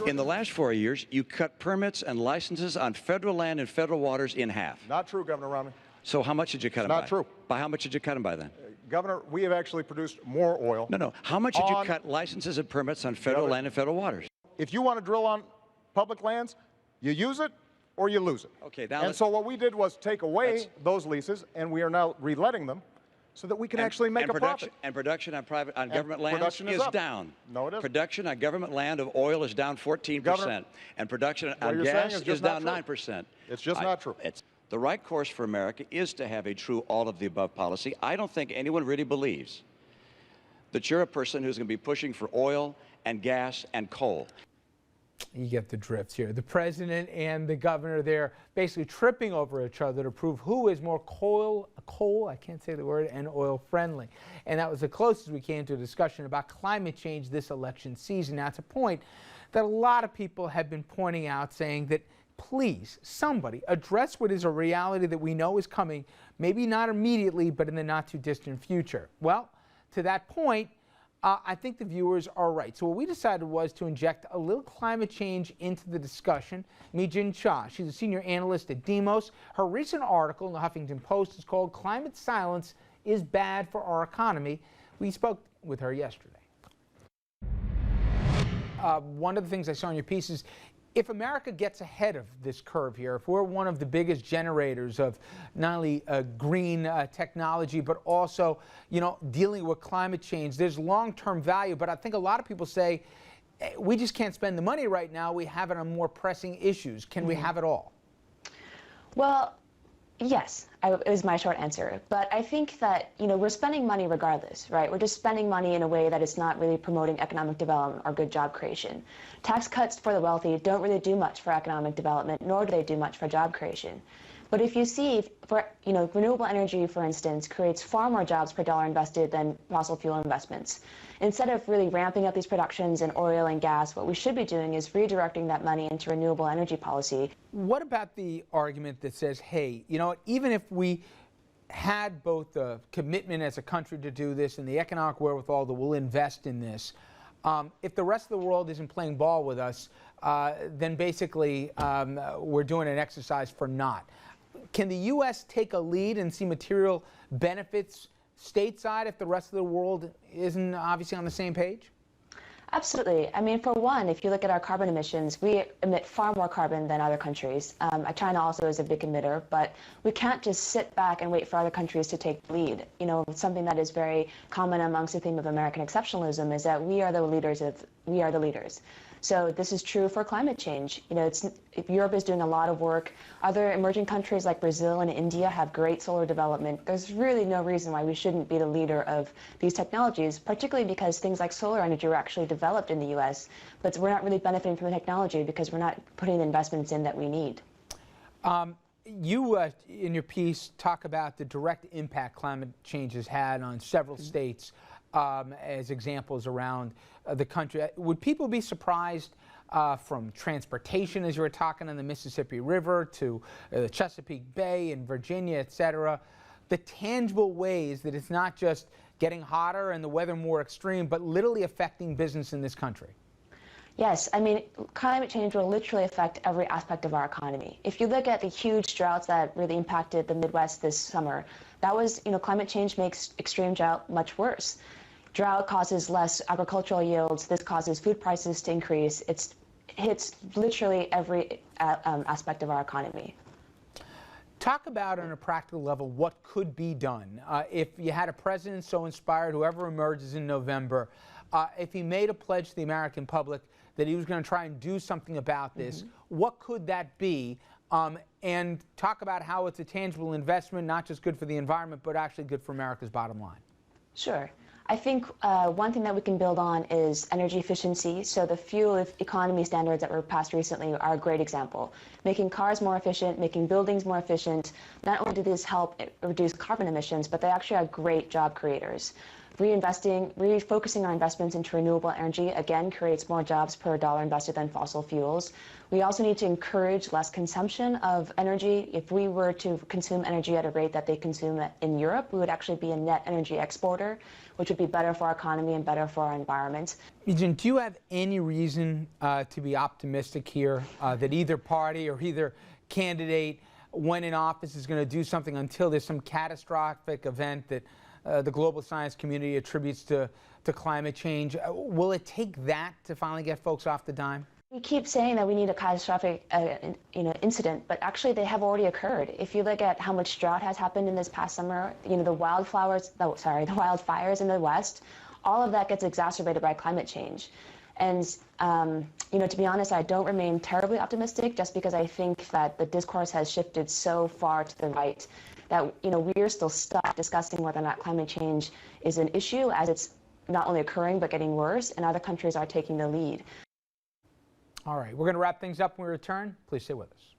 In the last 4 years, you cut permits and licenses on federal land and federal waters in half. Not true, Governor Romney. So how much did you cut them by? Not true. By how much did you cut them by then? Governor, we have actually produced more oil. No. How much did you cut licenses and permits on federal land and federal waters? If you want to drill on public lands, you use it or you lose it. Okay, now and so what we did was take away those leases, and we are now reletting them so that we can actually make a profit. And production on government lands is down. No, it isn't. Production on government land of oil is down 14%. Governor, and production on gas is down 9%. It's just not true. The right course for America is to have a true all-of-the-above policy. I don't think anyone really believes that you're a person who's going to be pushing for oil and gas and coal. You get the drift here. The president and the governor there basically tripping over each other to prove who is more coal, I can't say the word, and oil friendly. And that was the closest we came to a discussion about climate change this election season. Now, it's a point that a lot of people have been pointing out, saying that please, somebody address what is a reality that we know is coming, maybe not immediately, but in the not too distant future. Well, to that point, I think the viewers are right. So what we decided was to inject a little climate change into the discussion. Mijin Cha, she's a senior analyst at Demos. Her recent article in the Huffington Post is called "Climate Silence is Bad for Our Economy." We spoke with her yesterday. One of the things I saw in your piece is, if America gets ahead of this curve here, if we're one of the biggest generators of not only green technology, but also, dealing with climate change, there's long-term value. But I think a lot of people say, we just can't spend the money right now. We have it on more pressing issues. Can we have it all? Well, yes, it was my short answer. But I think that, we're spending money regardless, right? We're just spending money in a way that is not really promoting economic development or good job creation. Tax cuts for the wealthy don't really do much for economic development, nor do they do much for job creation. But if you see, renewable energy, for instance, creates far more jobs per dollar invested than fossil fuel investments. Instead of really ramping up these productions in oil and gas, what we should be doing is redirecting that money into renewable energy policy. What about the argument that says, hey, even if we had both the commitment as a country to do this and the economic wherewithal that we'll invest in this, if the rest of the world isn't playing ball with us, then basically we're doing an exercise for naught. Can the U.S. take a lead and see material benefits stateside if the rest of the world isn't obviously on the same page? Absolutely. I mean, for one, if you look at our carbon emissions, we emit far more carbon than other countries. China also is a big emitter, but we can't just sit back and wait for other countries to take the lead. Something that is very common amongst the theme of American exceptionalism is that we are the leaders. So this is true for climate change. Europe is doing a lot of work. Other emerging countries like Brazil and India have great solar development. There's really no reason why we shouldn't be the leader of these technologies, particularly because things like solar energy were actually developed in the U.S., but we're not really benefiting from the technology because we're not putting the investments in that we need. You, in your piece, talk about the direct impact climate change has had on several states as examples around the country. Would people be surprised from transportation, as you were talking, on the Mississippi River to the Chesapeake Bay in Virginia, et cetera, the tangible ways that it's not just getting hotter and the weather more extreme, but literally affecting business in this country? Yes, I mean, climate change will literally affect every aspect of our economy. If you look at the huge droughts that really impacted the Midwest this summer, that was, climate change makes extreme drought much worse. Drought causes less agricultural yields. This causes food prices to increase. It hits literally every aspect of our economy. Talk about, on a practical level, what could be done. If you had a president so inspired, whoever emerges in November, if he made a pledge to the American public that he was going to try and do something about this, what could that be? And talk about how it's a tangible investment, not just good for the environment, but actually good for America's bottom line. Sure. I think one thing that we can build on is energy efficiency. So the fuel economy standards that were passed recently are a great example. Making cars more efficient, making buildings more efficient. Not only do these help reduce carbon emissions, but they actually are great job creators. refocusing our investments into renewable energy, again, creates more jobs per dollar invested than fossil fuels. We also need to encourage less consumption of energy. If we were to consume energy at a rate that they consume in Europe, we would actually be a net energy exporter, which would be better for our economy and better for our environment. Mijin, do you have any reason to be optimistic here that either party or either candidate, when in office, is going to do something until there's some catastrophic event that the global science community attributes to climate change? Will it take that to finally get folks off the dime? We keep saying that we need a catastrophic incident, but actually they have already occurred. If you look at how much drought has happened in this past summer, the wildfires in the West, all of that gets exacerbated by climate change. And to be honest, I don't remain terribly optimistic, just because I think that the discourse has shifted so far to the right that we're still stuck discussing whether or not climate change is an issue, as it's not only occurring but getting worse, and other countries are taking the lead. All right, we're going to wrap things up when we return. Please stay with us.